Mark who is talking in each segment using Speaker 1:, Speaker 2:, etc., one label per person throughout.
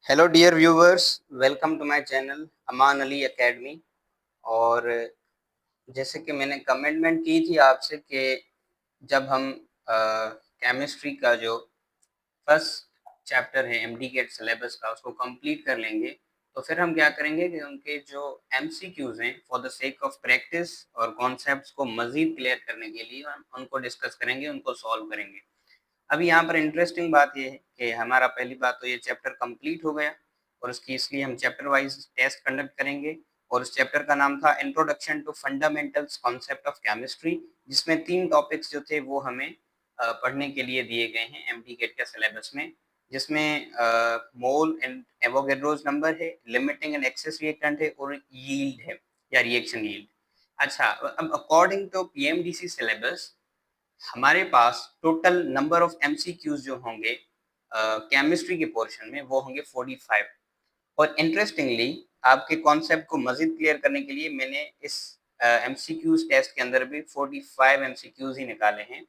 Speaker 1: Hello dear viewers, welcome to my channel Aman Ali academy. और जैसे कि मैंने कमिटमेंट की थी आपसे कि जब हम केमिस्ट्री का जो फर्स्ट चैप्टर है एमडीकेट सिलेबस का उसको कंप्लीट कर लेंगे, तो फिर हम क्या करेंगे कि उनके जो एमसीक्यूज हैं for the sake of practice और कॉन्सेप्ट्स को मजीद क्लियर करने के लिए हम उनको डिस्कस करेंगे, उनको सॉल्व करेंगे। अभी यहाँ पर इंटरेस्टिंग बात ये है कि हमारा पहली बात तो ये चैप्टर कंप्लीट हो गया और उसकी इसलिए हम चैप्टर वाइज टेस्ट कंडक्ट करेंगे। और उस चैप्टर का नाम था introduction to fundamentals concept of chemistry, जिसमें 3 टॉपिक्स जो थे वो हमें पढ़ने के लिए दिए गए हैं एमडीकेट के सिलेबस में, जिसमें मोल एंड एवोगेड्रोस नंबर है, लिमिटिंग एंड एक्सेस रिएक्टेंट है और यील्ड है या रिएक्शन यील्ड। अच्छा, अब अकॉर्डिंग टू पीएमडीसी सिलेबस हमारे पास टोटल नंबर ऑफ एमसीक्यूज जो होंगे केमिस्ट्री के पोर्शन में वो होंगे 45। और इंटरेस्टिंगली आपके कॉन्सेप्ट को मजीद क्लियर करने के लिए मैंने इस एमसीक्यूज टेस्ट के अंदर भी 45 एमसीक्यूज ही निकाले हैं।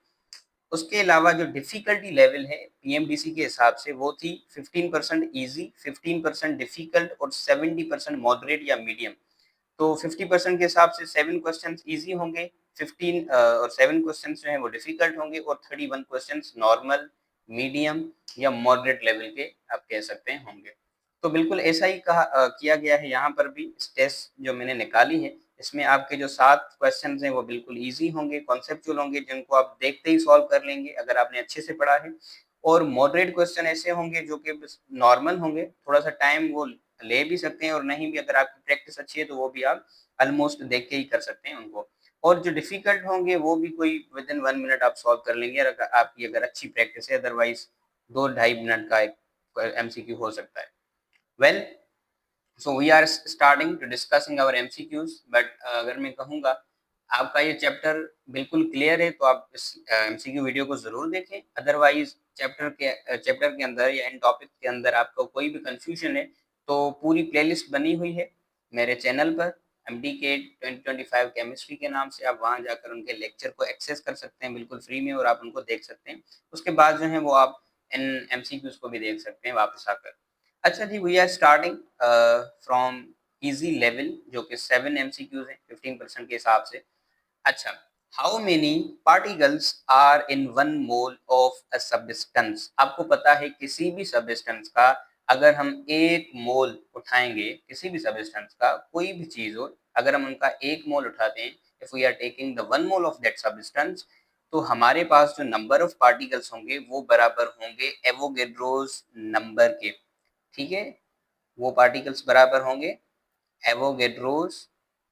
Speaker 1: उसके अलावा जो डिफिकल्टी लेवल है पीएमडीसी के हिसाब से वो थी 15% ईजी, 15% डिफिकल्ट और 70% मॉडरेट या मीडियम। तो 50% के हिसाब से 7 क्वेश्चंस इजी होंगे, 15 और 7 क्वेश्चंस जो हैं वो डिफिकल्ट होंगे और 31 क्वेश्चंस नॉर्मल, मीडियम या मॉडरेट लेवल के आप कह सकते हैं होंगे। तो बिल्कुल ऐसा ही किया गया है यहाँ पर भी। इस टेस्ट जो मैंने निकाली है इसमें आपके जो 7 क्वेश्चंस हैं वो बिल्कुल इजी होंगे, कॉन्सेप्चुअल होंगे, जिनको आप देखते ही सॉल्व कर लेंगे अगर आपने अच्छे से पढ़ा है। और मॉडरेट क्वेश्चन ऐसे होंगे जो कि नॉर्मल होंगे, थोड़ा सा टाइम वो ले भी सकते हैं और नहीं भी, अगर आपकी प्रैक्टिस अच्छी है तो वो भी आप ऑलमोस्ट देख के ही कर सकते हैं उनको। और जो डिफिकल्ट होंगे वो भी कोई विद इन 1 मिनट आप सॉल्व कर लेंगे अगर आपकी अच्छी प्रैक्टिस है, अदरवाइज 2-2.5 मिनट का एक एमसीक्यू हो सकता है। Well, so we are starting to discussing our MCQs, but अगर मैं कहूँगा आपका ये चैप्टर बिल्कुल क्लियर है तो आप इस एमसीक्यू वीडियो को जरूर देखें। अदरवाइज चैप्टर के अंदर या इन टॉपिक के अंदर आपको कोई भी कंफ्यूजन है तो पूरी प्लेलिस्ट बनी हुई है मेरे चैनल पर एमडीके 2025 केमिस्ट्री के नाम से। आप वहां जाकर उनके लेक्चर को एक्सेस कर सकते हैं बिल्कुल फ्री में और आप उनको देख सकते हैं। उसके बाद जो है वो आप इन एमसीक्यूज को भी देख सकते हैं वापस आकर। अच्छा जी, we are starting from easy level जो कि 7 एमसीक्यूज हैं 15% के हिसाब से। अच्छा, how many particles are in 1 mole of a substance. आपको पता है किसी भी सब्सटेंस का अगर हम 1 मोल उठाएंगे, किसी भी सब्सटेंस का कोई भी चीज हो, अगर हम उनका 1 मोल उठाते हैं, if we are taking the 1 mole of that substance, तो हमारे पास जो नंबर ऑफ पार्टिकल्स होंगे वो बराबर होंगे एवोगेड्रोस नंबर के। ठीक है, वो पार्टिकल्स बराबर होंगे एवोगेड्रोस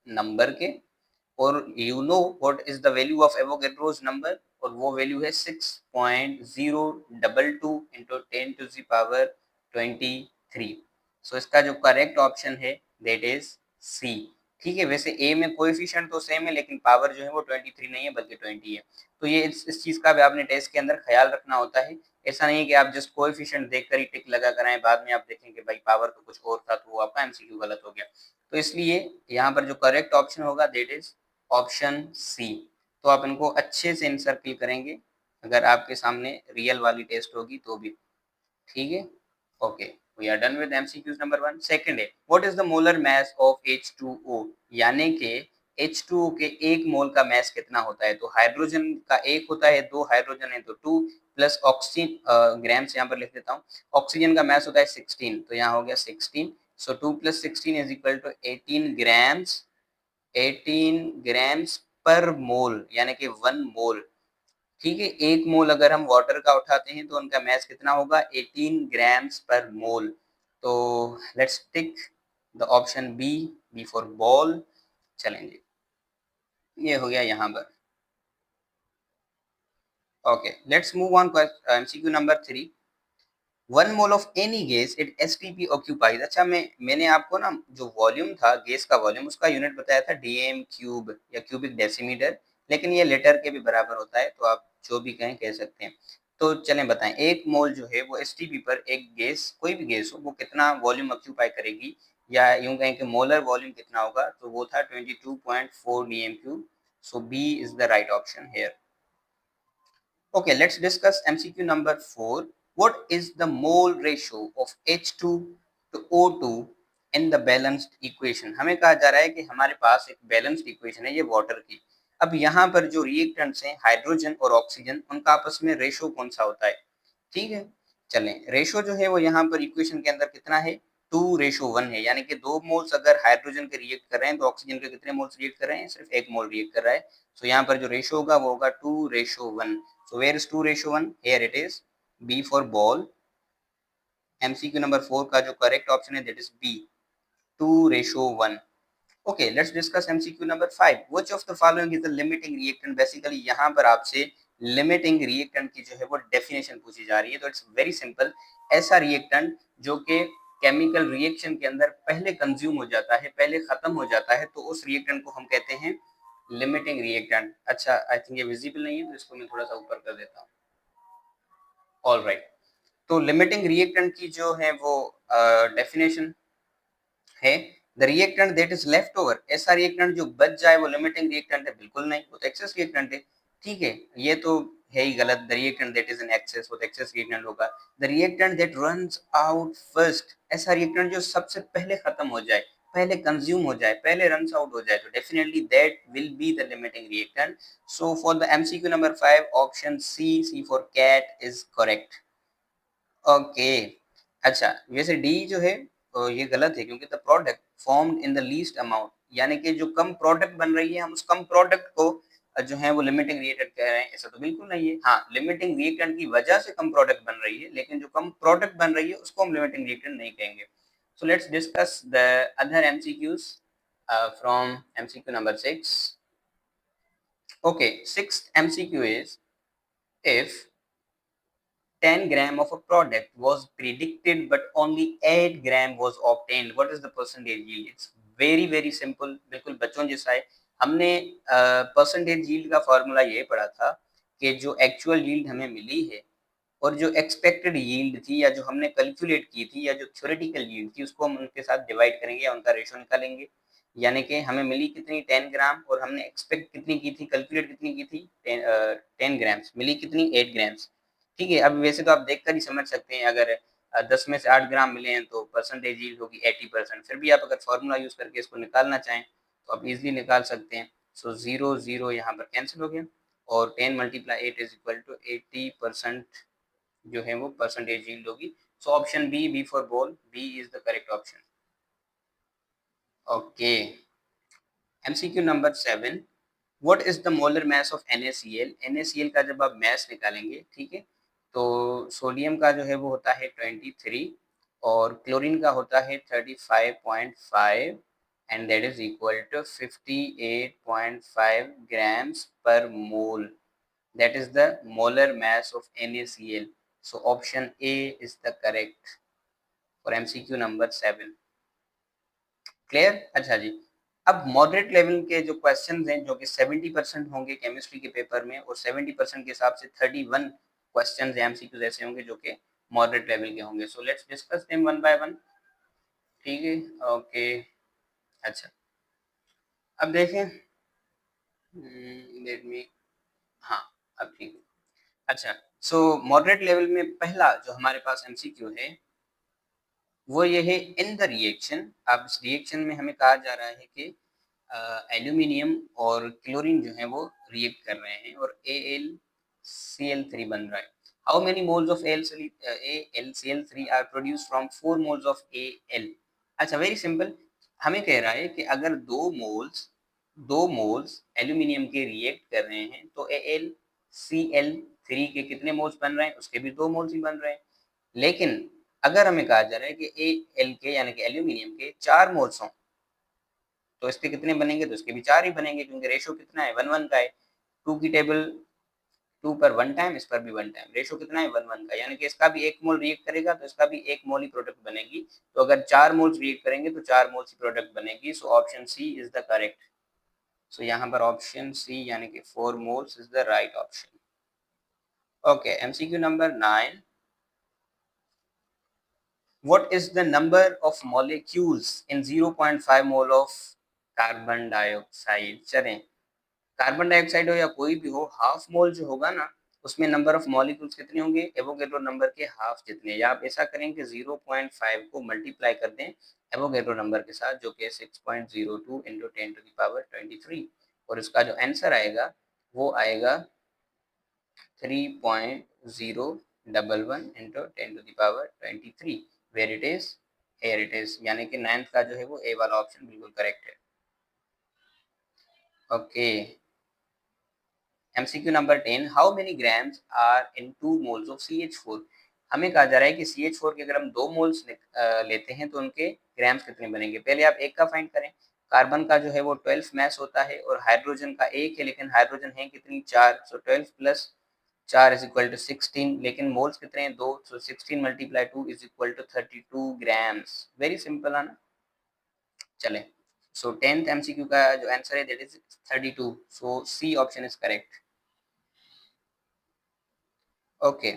Speaker 1: नंबर के। और you know what is the value of Avogadro's number, और वो वैल्यू है 6.022 इंटू 10⁻23। सो इसका जो करेक्ट ऑप्शन है दैट इज सी। ठीक है, वैसे ए में कोएफिशिएंट तो सेम है लेकिन पावर जो है वो 23 नहीं है बल्कि 20 है। तो ये इस चीज का भी आपने टेस्ट के अंदर ख्याल रखना होता है। ऐसा नहीं है कि आप जस्ट कोएफिशिएंट देखकर ही टिक लगा कर आए, बाद में आप देखेंगे भाई पावर तो कुछ और था तो वो आपका एमसीक्यू गलत हो गया। तो इसलिए यहाँ पर जो करेक्ट ऑप्शन होगा दैट इज ऑप्शन सी। तो आप इनको अच्छे से इनसर्किल करेंगे अगर आपके सामने रियल वाली टेस्ट होगी तो भी। ठीक है, okay, we are done with MCQs number 1। Second है what is the molar mass of H2O, यानी कि H2O के 1 मोल का मास कितना होता है। तो हाइड्रोजन का 1 होता है, 2 हाइड्रोजन है तो 2 प्लस ऑक्सीजन, ग्राम्स यहाँ पर लिख देता हूँ। ऑक्सीजन का मास होता है 16, तो यहाँ हो गया 16। So 2 + 16 is equal to 18 grams, 18 grams per mole, यानी कि 1 मोल। ठीक है, 1 मोल अगर हम वाटर का उठाते हैं तो उनका मास कितना होगा 18 ग्राम्स पर मोल। तो let's tick the option B, B for ball. चलेंगे, ये हो गया यहाँ पर। Okay, let's move on MCQ number 3। 1 mole of any gas it STP occupies. अच्छा, मैंने आपको ना जो वॉल्यूम था गैस का वॉल्यूम, उसका यूनिट बताया था डीएम क्यूब या क्यूबिक डेसीमीटर, लेकिन ये लीटर के भी बराबर होता है तो आप जो भी कहें कह सकते हैं। तो चलें बताएं, 1 मोल जो है वो एसटीपी पर एक गैस, कोई भी गैस हो, वो कितना वॉल्यूम ऑक्यूपाई करेगी, या यूं कहें कि मोलर वॉल्यूम कितना होगा, तो वो था 22.4 dm cube. So B is the right option here. Okay, let's discuss MCQ number 4. What is the mole ratio of H2 to O2 in the balanced equation। हमें कहा जा रहा है कि हमारे पास एक बैलेंस्ड इक्वेशन है ये वाटर की। अब यहाँ पर जो रिएक्टेंट्स हैं हाइड्रोजन और ऑक्सीजन, उनका आपस में रेशो कौन सा होता है? ठीक है, चलें रेशो जो है वो यहाँ पर इक्वेशन के अंदर कितना है? 2:1 है, यानी कि 2 मोल्स अगर हाइड्रोजन के रिएक्ट कर रहे हैं तो ऑक्सीजन के कितने मोल्स रिएक्ट कर रहे हैं? सिर्फ 1 मोल रिएक्ट कर रहा है। सो यहाँ पर जो रेशो होगा वो होगा 2:1। So where is 2:1? Here it is B for ball. MCQ number 4 का जो करेक्ट ऑप्शन है that is B, 2:1। Okay, let's discuss MCQ number 5। Which of the following is the limiting reactant? Basically यहाँ पर आपसे limiting reactant की जो है वो डेफिनेशन पूछी जा रही है। तो इट्स वेरी सिंपल, ऐसा रिएक्टेंट जो कि केमिकल रिएक्शन के अंदर पहले कंज्यूम हो जाता है, पहले खत्म हो जाता है, तो उस रिएक्टेंट को हम कहते हैं लिमिटिंग रिएक्टेंट। अच्छा, आई थिंक ये विजिबल नहीं है तो इसको मैं थोड़ा सा ऊपर कर देता हूँ। ऑलराइट, तो लिमिटिंग रिएक्टेंट की जो है वो डेफिनेशन है the reactant that is left over. ऐसा रिएक्टेंट जो बच जाए वो लिमिटिंग रिएक्टेंट है? बिल्कुल नहीं, वो तो एक्सेस रिएक्टेंट है। ठीक है, ये तो है ही गलत। The reactant that is in excess, वो तो एक्सेस रिएक्टेंट होगा। The reactant that runs out first, ऐसा रिएक्टेंट जो सबसे पहले खत्म हो जाए, पहले कंज्यूम हो जाए, पहले रन्स आउट हो जाए, तो definitely that will be the limiting reactant. So for the MCQ number 5 option C for cat is correct. Okay, अच्छा वैसे डी जो है ये गलत है, क्योंकि the product formed in the least amount, यानी कि जो कम प्रोडक्ट बन रही है हम उस कम प्रोडक्ट को जो है वो लिमिटिंग रिएक्टेंट कह रहे हैं। ऐसा तो बिल्कुल नहीं है। हाँ, लिमिटिंग रिएक्टेंट की वजह से कम प्रोडक्ट बन रही है, लेकिन जो कम प्रोडक्ट बन रही है उसको हम लिमिटिंग रिएक्टेंट नहीं कहेंगे। So let's discuss the other MCQs from MCQ number 6। Okay, sixth MCQ is if 10 gram of a product was predicted but only 8 gram was obtained, what is the percentage yield? It's very simple, बिल्कुल बच्चों जैसा है। हमने percentage yield का formula ये पढ़ा था कि जो एक्चुअल यील्ड हमें मिली है और जो एक्सपेक्टेड यील्ड थी या जो हमने कैलकुलेट की थी या जो थ्योरेटिकल यील्ड थी उसको हम उनके साथ डिवाइड करेंगे या उनका रेशो निकालेंगे। यानी कि हमें मिली कितनी? 10 ग्राम, और हमने एक्सपेक्ट कितनी की थी, कैलकुलेट कितनी की थी? 10 ग्राम्स। मिली कितनी? 8 ग्राम्स। ठीक है, अब वैसे तो आप देखकर ही समझ सकते हैं, अगर 10 में से 8 ग्राम मिले हैं तो परसेंटेज यील्ड होगी 80%। फिर भी आप अगर फॉर्मूला यूज करके इसको निकालना चाहें तो आप इजीली निकाल सकते हैं। सो 0 यहाँ पर कैंसिल हो गया और 10 मल्टीप्लाई 8 इज इक्वल टू 80% जो है वो परसेंटेज यील्ड होगी। So option B for ball, B is the correct option. Okay, MCQ number 7। What is the molar mass of NaCl? NaCl का जब आप मास निकालेंगे, ठीक है, तो सोडियम का जो है वो होता है 23 और क्लोरीन का होता है 35.5 and that is equal to 58.5 grams per mole. That is the molar mass of NaCl. So option A is the correct for MCQ number 7. Clear? अच्छा जी, अब मॉडरेट लेवल के जो क्वेश्चंस हैं जो कि 70% होंगे केमिस्ट्री के पेपर में और 70% के हिसाब से 31 क्वेश्चंस एमसीक्यूज ऐसे होंगे जो कि मॉडरेट लेवल के होंगे। So let's discuss them one by one. ठीक है, ओके, अच्छा अब देखें, लेट मी, हाँ अब ठीक है। अच्छा, सो मॉडरेट लेवल में पहला जो हमारे पास एमसीक्यू है वो ये है, इन द रिएक्शन। अब इस रिएक्शन में हमें कहा जा रहा है कि एल्यूमिनियम और क्लोरीन जो है वो रिएक्ट कर रहे हैं और AlCl3 बन रहा है। How many moles of AlCl3 are produce from 4 moles of Al? अच्छा, वेरी सिंपल, हमें कह रहा है कि अगर दो मोल्स एल्यूमिनियम के रिएक्ट कर रहे हैं तो AlCl3 के कितने मोल्स बन रहे हैं? उसके भी 2 मोल्स ही बन रहे हैं। लेकिन अगर हमें कहा जा रहा है कि Al के यानी कि एल्यूमिनियम के 4 मोल्स हों तो इसके कितने बनेंगे? तो इसके भी 4 ही बनेंगे, क्योंकि रेशो कितना है? 1:1 का है। 2 की टेबल 2 पर 1 टाइम, इस पर भी 1 टाइम, रेशो कितना है? 1:1 का, यानी कि इसका भी 1 मोल रिएक्ट करेगा तो इसका भी 1 मोल ही प्रोडक्ट बनेगी। तो अगर 4 मोल्स रिएक्ट करेंगे तो 4 मोल्स ही प्रोडक्ट बनेगी। So option C is the correct. So यहाँ पर ऑप्शन सी यानी कि 4 moles is the right option. Okay, MCQ number 9। What is the number of molecules in 0.5 mole of carbon dioxide? चलें, carbon dioxide हो या कोई भी हो, हाफ मोल जो होगा ना उसमें नंबर ऑफ मॉलिक्यूल्स कितने होंगे, एवोगैड्रो नंबर के हाफ जितने, या आप ऐसा करें कि 0.5 को मल्टीप्लाई कर दें एवोगैड्रो नंबर के साथ, जो कि 6.02 इंटू 10 टू द पावर 23, और इसका जो आंसर आएगा वो आएगा 3.011 into 10 to the power 23, where it is, here it is, यानी कि 9th का जो है वो ए वाला ऑप्शन बिल्कुल करेक्ट है। Okay, MCQ number 10, how many grams are in 2 moles of CH4। हमें कहा जा रहा है कि CH4 के अगर हम 2 मोल्स लेते हैं तो उनके ग्राम्स कितने बनेंगे। पहले आप एक का फाइंड करें, कार्बन का जो है वो 12 मास होता है और हाइड्रोजन का एक है, लेकिन हाइड्रोजन है कितनी, 4, so 12 plus 4 is equal to 16, लेकिन मोल्स कितने हैं, 2, so 16 multiply 2 is equal to 32 grams. Very simple है ना। चले, सो 10th MCQ का जो आंसर है that is 32, so C option is correct. Okay,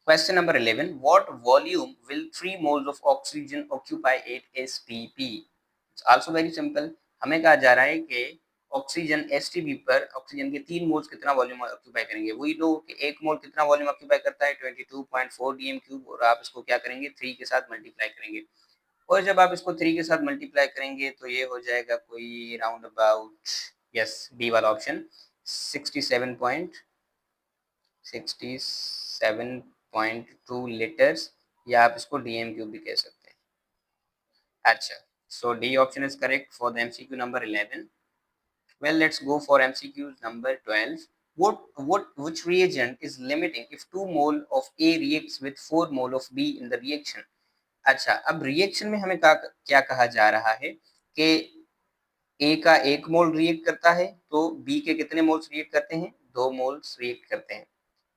Speaker 1: question number 11, what volume will 3 moles of oxygen occupy at STP? It's also very simple, हमें कहा जा रहा है कि ऑक्सीजन STP पर ऑक्सीजन के 3 मोल्स कितना वॉल्यूम ऑक्यूपाई करेंगे। वही लो कि 1 मोल कितना वॉल्यूम ऑक्यूपाई करता है, 22.4 dm3, और आप इसको क्या करेंगे, 3 के साथ मल्टीप्लाई करेंगे, और जब आप इसको 3 के साथ मल्टीप्लाई करेंगे तो ये हो जाएगा कोई राउंड अबाउट, यस बी वाला ऑप्शन, 67.2 लीटर्स, या आप इसको डीएम क्यूब भी कह सकते हैं। अच्छा, so D option is correct for the MCQ number 11। Well, let's go for MCQ number 12. Which reagent is limiting if 2 mole of A reacts with 4 mole of B in the reaction? अच्छा, अब reaction में हमें क्या कहा जा रहा है कि ए का 1 मोल रिएक्ट करता है तो बी के कितने मोल्स रिएक्ट करते हैं, 2 मोल्स रिएक्ट करते हैं,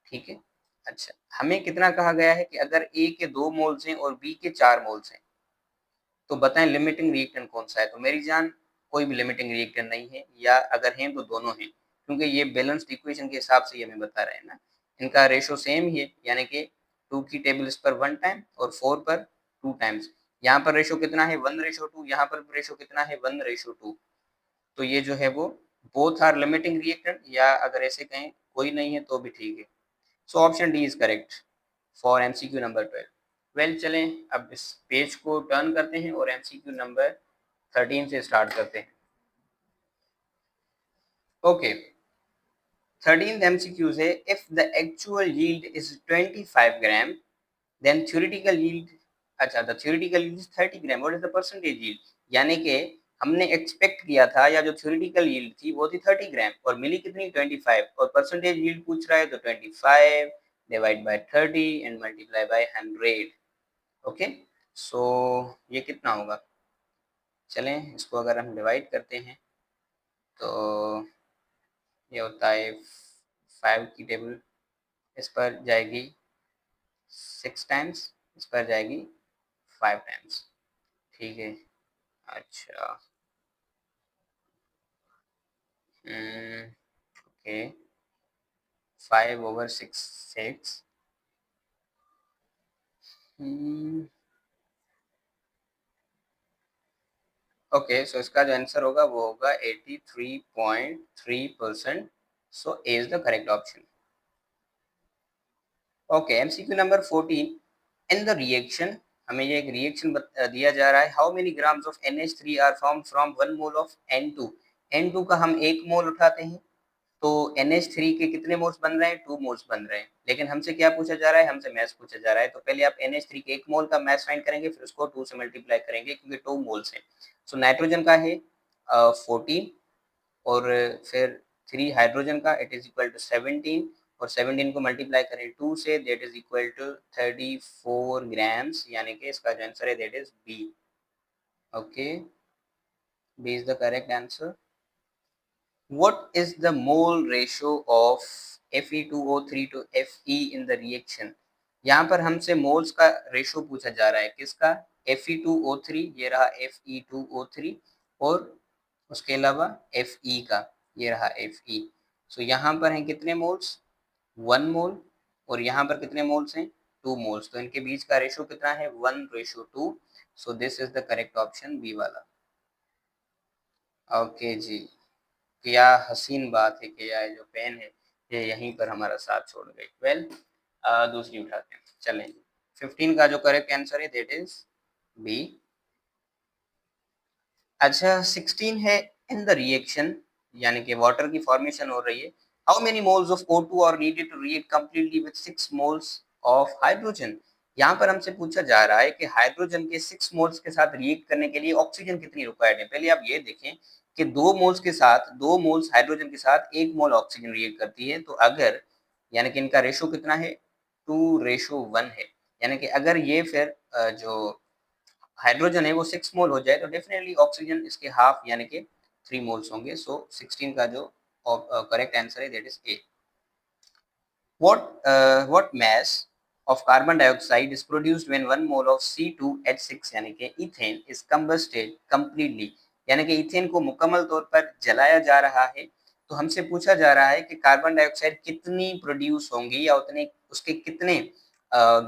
Speaker 1: ठीक है। अच्छा, हमें कितना कहा गया है कि अगर ए के 2 मोल्स हैं और बी के 4 मोल्स हैं तो बताएं लिमिटिंग रिएक्टेंट कौन सा है। तो मेरी जान कोई भी लिमिटिंग रिएक्टेंट नहीं है, या अगर हैं तो दोनों हैं, क्योंकि ये बैलेंस्ड इक्वेशन के हिसाब से ये हमें बता रहे हैं ना, इनका रेशो सेम ही है, यानी कि 2 की टेबल इस पर 1 टाइम और 4 पर 2 टाइम्स। यहाँ पर रेशो कितना है, 1:2, यहाँ पर रेशो कितना है, 1:2। तो ये जो है वो बोथ आर लिमिटिंग रिएक्टेंट, या अगर ऐसे कहें कोई नहीं है तो भी ठीक है। So option D is correct for MCQ number 12। Well, चलें अब इस पेज को टर्न करते हैं और MCQ नंबर 13 से स्टार्ट करते हैं। ओके, 13th MCQ है, if the actual yield is 25 gram then theoretical yield, अच्छा the theoretical yield is 30 gram, what is the percentage yield. यानी कि हमने एक्सपेक्ट किया था, या जो थ्योरेटिकल यील्ड थी वो थी 30 ग्राम और मिली कितनी, 25, और परसेंटेज यील्ड पूछ रहा है तो 25 divide by 30 and multiply by 100। Okay, so ये कितना होगा, चलें इसको अगर हम डिवाइड करते हैं तो ये होता है 5 की टेबल इस पर जाएगी 6 टाइम्स, इस पर जाएगी 5 टाइम्स, ठीक है। अच्छा, ओके, 5/6, ओके, सो इसका जो आंसर होगा वो होगा 83.3%, so A is the correct option. Okay, MCQ number 14, in the reaction, हमें ये एक रिएक्शन दिया जा रहा है, how many grams of NH3 are form from 1 mole of N2। N2 का हम 1 मोल उठाते हैं तो NH3 के कितने मोल्स बन रहे हैं, 2 मोल्स बन रहे हैं, लेकिन हमसे क्या पूछा जा रहा है, हमसे मास पूछा जा रहा है। तो पहले आप NH3 के 1 मोल का मास फाइंड करेंगे, फिर उसको 2 से मल्टीप्लाई करेंगे क्योंकि 2 मोल्स हैं। सो नाइट्रोजन का है 14, और फिर 3 हाइड्रोजन का इट इज इक्वल टू 17, और 17 को मल्टीप्लाई करें 2 से, that is equal to 34 grams, यानी कि इसका जो आंसर है that is B. Okay, B is the correct answer. What is the mole ratio of Fe2O3 to Fe in the reaction? यहाँ पर हमसे मोल्स का रेशो पूछा जा रहा है, किसका, Fe2O3, ये रहा Fe2O3, और उसके अलावा Fe का, ये रहा Fe। सो यहाँ पर हैं कितने मोल्स, 1 मोल, और यहाँ पर कितने मोल्स हैं, 2 मोल्स, तो इनके बीच का रेशो कितना है, 1:2। So this is the correct option B वाला। ओके जी, क्या हसीन बात है कि यह जो पेन है ये यहीं पर हमारा साथ छोड़ गई। वेल दूसरी उठाते हैं। चलें 15 का जो करेक्ट आंसर है दैट इज बी। अच्छा 16 है इन द रिएक्शन यानी कि वाटर की फॉर्मेशन हो रही है। How many moles of O2 are needed to react completely with 6 moles of hydrogen. यहाँ पर हमसे पूछा जा रहा है कि हाइड्रोजन के 6 मोल्स के साथ रिएक्ट करने के लिए ऑक्सीजन कितनी रिक्वायर्ड है। पहले आप ये देखें कि 2 मोल्स के साथ 2 मोल्स हाइड्रोजन के साथ 1 मोल ऑक्सीजन रिएक्ट करती है, तो अगर यानी कि इनका रेशो कितना है 2:1 है। यानी कि अगर ये फिर जो हाइड्रोजन है वो 6 मोल हो जाए तो डेफिनेटली ऑक्सीजन इसके हाफ यानी कि 3 मोल्स होंगे। सो 16 का जो करेक्ट आंसर है that is a. what mass of carbon dioxide is produced when 1 mole of C2H6 यानी कि ईथेन is combusted completely यानी कि ईथेन को मुकम्मल तौर पर जलाया जा रहा है। तो हमसे पूछा जा रहा है कि कार्बन डाइऑक्साइड कितनी प्रोड्यूस होंगी या उतने उसके कितने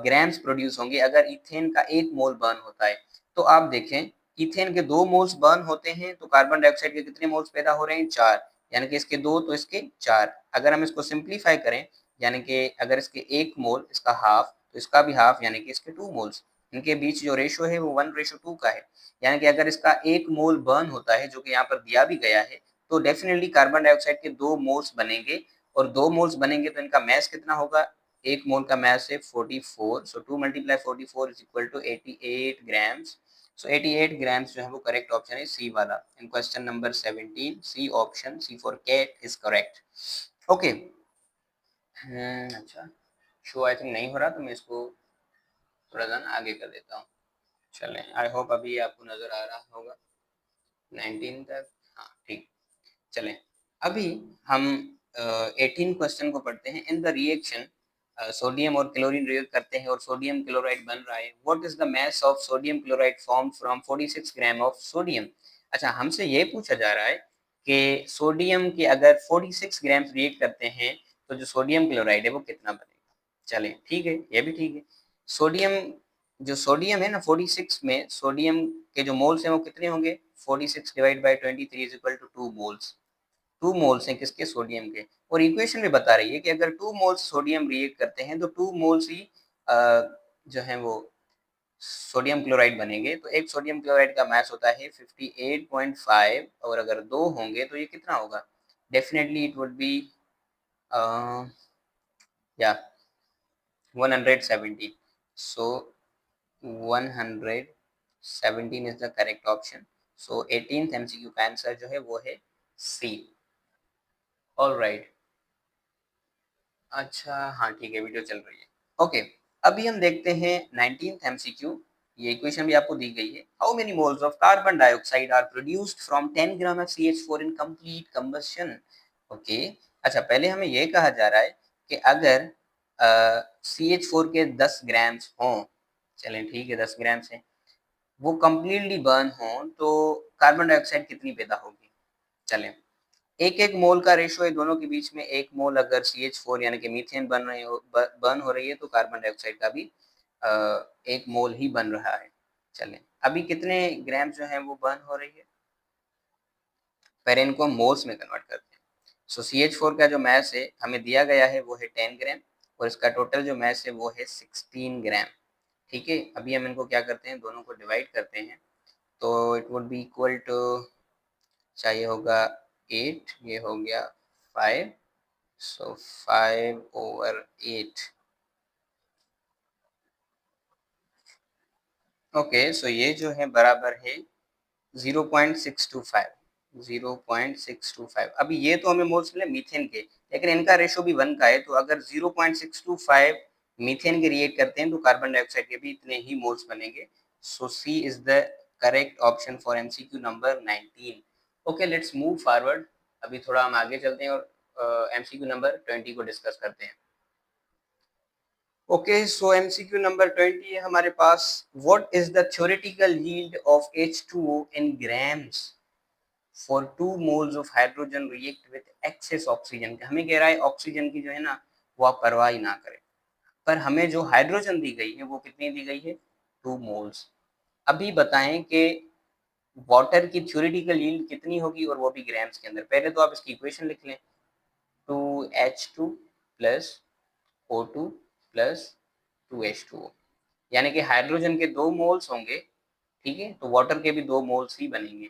Speaker 1: ग्राम्स प्रोड्यूस होंगे अगर ईथेन का 1 मोल बर्न होता है। तो आप देखें ईथेन के 2 मोल्स बर्न होते हैं तो कार्बन डाइऑक्साइड के कितने मोल्स पैदा हो रहे हैं 4, यानी कि इसके 2 तो इसके 4। अगर हम इसको सिंप्लीफाई करें यानी कि अगर इसके 1 मोल इसका हाफ तो इसका भी हाफ यानी कि इसके 2 मोल्स। इनके बीच जो रेशो है वो 1:2 का है। यानी कि अगर इसका 1 मोल बर्न होता है जो कि यहाँ पर दिया भी गया है तो डेफिनेटली कार्बन डाइऑक्साइड के 2 मोल्स बनेंगे और 2 मोल्स बनेंगे तो इनका मास कितना होगा। 1 मोल का मास है 44, so 2 × 44 is equal to 88 grams. So 88 grams जो है वो करेक्ट ऑप्शन है सी वाला in question number 17। C option C for cat is correct. Okay अच्छा शो आई थिंक नहीं हो रहा तो मैं इसको थोड़ा सा आगे कर देता हूँ। चलें आई होप अभी आपको नज़र आ रहा होगा 19 तक। हाँ ठीक। चलें अभी हम 18 क्वेश्चन को पढ़ते हैं। इन द रिएक्शन सोडियम और क्लोरीन रिएक्ट करते हैं और सोडियम क्लोराइड बन रहा है। What is the mass of sodium chloride form from 46 gram of sodium. अच्छा हमसे ये पूछा जा रहा है कि सोडियम के अगर 46 ग्राम रिएक्ट करते हैं तो जो सोडियम क्लोराइड है वो कितना बनेगा। चलें ठीक है ये भी ठीक है। सोडियम जो सोडियम है ना 46 में सोडियम के जो मोल्स हैं वो कितने होंगे 46 divide by 23 is equal to 2 moles. 2 moles हैं किसके सोडियम के और इक्वेशन भी बता रही है कि अगर 2 मोल्स सोडियम रिएक्ट करते हैं तो 2 मोल्स ही जो है वो सोडियम क्लोराइड बनेंगे। तो एक सोडियम क्लोराइड का मास होता है 58.5 और अगर 2 होंगे तो ये कितना होगा डेफिनेटली इट वुड बी या 117। सो 117 is the correct option. So 18th MCQ का आंसर जो है वो है सी। ऑलराइट अच्छा हाँ ठीक है वीडियो चल रही है। ओके अभी हम देखते हैं 19th एमसीक्यू। ये इक्वेशन भी आपको दी गई है। How many moles of carbon dioxide are produced from 10 gram of CH4 in complete combustion. Okay अच्छा पहले हमें ये कहा जा रहा है कि अगर CH4 के 10 ग्राम्स हों, चलें ठीक है 10 ग्राम्स हैं, वो कम्प्लीटली बर्न हों तो कार्बन डाइऑक्साइड कितनी पैदा होगी। चलें एक एक मोल का रेशो है दोनों के बीच में। 1 मोल अगर CH4 यानी कि मीथेन बर्न हो रही है तो कार्बन डाइऑक्साइड का भी 1 मोल ही बन रहा है। चलें अभी कितने ग्राम जो है वो बर्न हो रही है पहले इनको हम मोल्स में कन्वर्ट करते हैं। सो CH4 का जो मास है हमें दिया गया है वो है 10 ग्राम और इसका टोटल जो मास है वो है 16 ग्राम। ठीक है अभी हम इनको क्या करते हैं दोनों को डिवाइड करते हैं तो it would be equal to चाहिए होगा 8 ये हो गया 5 सो 5/8। ओके सो ये जो है बराबर है 0.625 0.625। अभी ये तो हमें मोल्स मिले मीथेन के लेकिन इनका रेशो भी 1 का है तो अगर 0.625 मीथेन के रिएक्ट करते हैं तो कार्बन डाइऑक्साइड के भी इतने ही मोल्स बनेंगे। So C is the correct option for MCQ number 19। Okay let's move forward. अभी थोड़ा हम आगे चलते हैं और एमसीक्यू नंबर 20 को डिस्कस करते हैं। ओके सो एमसीक्यू नंबर 20 है हमारे पास। What is the theoretical yield of H2O in grams for 2 moles of hydrogen react with excess oxygen. हमें कह रहा है ऑक्सीजन की जो है ना वो आप परवाह ही ना करें पर हमें जो हाइड्रोजन दी गई है वो कितनी दी गई है 2 मोल्स। अभी बताएं कि वाटर की थ्योरेटिकल यील्ड कितनी होगी और वो भी ग्राम्स के अंदर। पहले तो आप इसकी इक्वेशन लिख लें। 2H2 plus O2 plus 2H2O, यानी कि हाइड्रोजन के 2 मोल्स होंगे, ठीक है, तो वाटर के भी 2 मोल्स ही बनेंगे,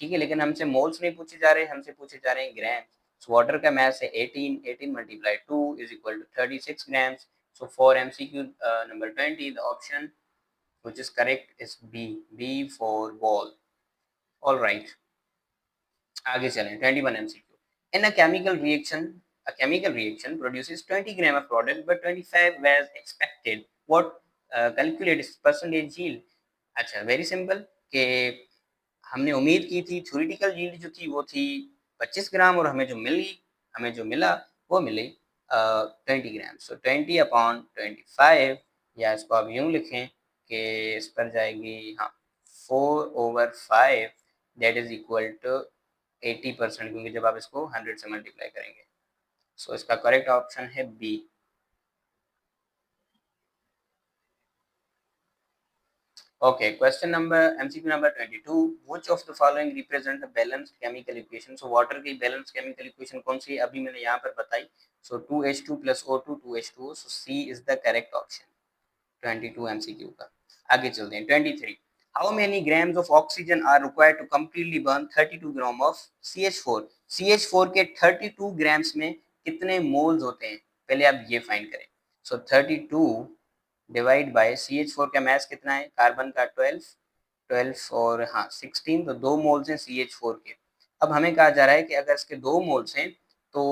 Speaker 1: ठीक है, लेकिन हमसे मोल्स नहीं पूछे जा रहे, हमसे पूछे जा रहे हैं ग्राम। सो वाटर का मास है 18 multiply 2 is equal to 36 grams. So for MCQ number 20 the option which is correct is B for ball. All right, आगे चलें 21 MCQ. In a chemical reaction produces 20 gram of product but 25 as expected. What calculate is percentage yield? अच्छा, very simple कि हमने उम्मीद की थी theoretical yield जो थी वो थी 25 ग्राम और हमें जो मिला वो मिली 20 ग्राम। सो 20/25, या इसको आप यूँ लिखें कि इस पर जाएगी, हाँ, 4/5, दैट इज इक्वल टू 80%, क्योंकि जब आप इसको 100 से मल्टीप्लाई करेंगे। सो इसका करेक्ट ऑप्शन है B. Okay, question number MCQ number 22. Which of the following represent a balanced chemical equation? So water की balanced chemical equation कौन सी है? अभी मैंने यहाँ पर बताई. So 2H2 plus O2 2H2O. So C is the correct option. 22 MCQ का. आगे चलते हैं 23. How many grams of oxygen are required to completely burn 32 gram of CH4? CH4 के 32 grams में कितने moles होते हैं? पहले आप ये find करें. So 32 डिवाइड बाय CH4 का मास कितना है, कार्बन का 12 और हाँ 16, तो 2 मोल्स हैं CH4 के। अब हमें कहा जा रहा है कि अगर इसके 2 मोल्स हैं तो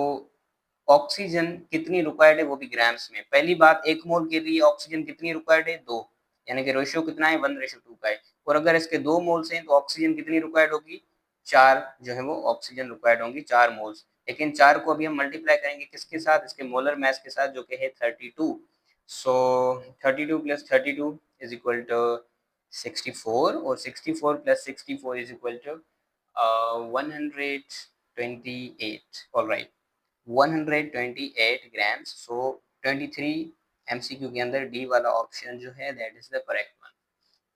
Speaker 1: ऑक्सीजन कितनी रिक्वायर्ड है, वो भी ग्राम्स में। पहली बात, 1 मोल के लिए ऑक्सीजन कितनी रिक्वायर्ड है, 2, यानी कि रेशियो कितना है, 1:2 का है। और अगर इसके 2 मोल्स हैं तो ऑक्सीजन कितनी रिक्वायर्ड होगी, 4 जो है वो ऑक्सीजन रिक्वायर्ड होंगी, 4 मोल्स। लेकिन 4 को अभी हम मल्टीप्लाई करेंगे किसके साथ, इसके मोलर मास के साथ, जो कि है 32। So 32 plus 32 is equal to 64, और 64 plus 64 is equal to 128। Alright, 128 grams. So 23 MCQ के अंदर डी वाला ऑप्शन जो है that is the correct one.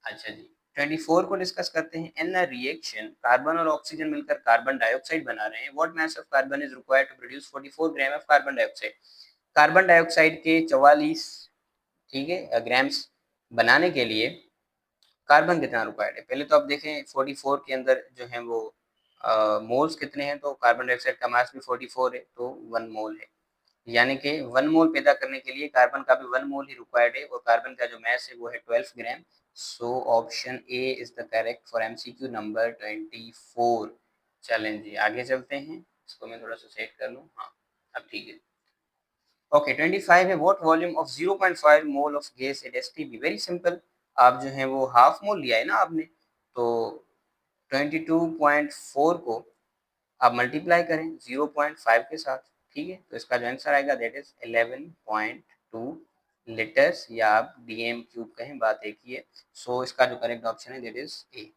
Speaker 1: अच्छा जी, 24 को डिस्कस करते हैं। इन अ रिएक्शन कार्बन और ऑक्सीजन मिलकर कार्बन डाइऑक्साइड बना रहे हैं। What mass of carbon is required to produce 44 gram of carbon dioxide? Carbon dioxide के 44, ठीक है, ग्राम्स बनाने के लिए कार्बन कितना रिक्वायर्ड है? पहले तो आप देखें 44 के अंदर जो है वो मोल्स कितने हैं, तो कार्बन डाइऑक्साइड का मास भी 44 है, तो 1 मोल है, यानी कि 1 मोल पैदा करने के लिए कार्बन का भी 1 मोल ही रिक्वायर्ड है, और कार्बन का जो मास है वो है 12 gram. So option A is the correct for MCQ number 24। चलें जी, आगे चलते हैं। इसको मैं थोड़ा सा सेट कर लूँ, हाँ अब ठीक है। ओके 25 है। What volume of 0.5 mole of gas at STP? Very simple, आप जो है वो हाफ मोल लिया है ना आपने, तो 22.4 को आप मल्टीप्लाई करें 0.5 के साथ, ठीक है, तो इसका जो आंसर आएगा दैट इज 11.2 लीटर्स, या आप DM क्यूब कहें, बात एक ही है। सो इसका जो करेक्ट ऑप्शन है दैट इज ए।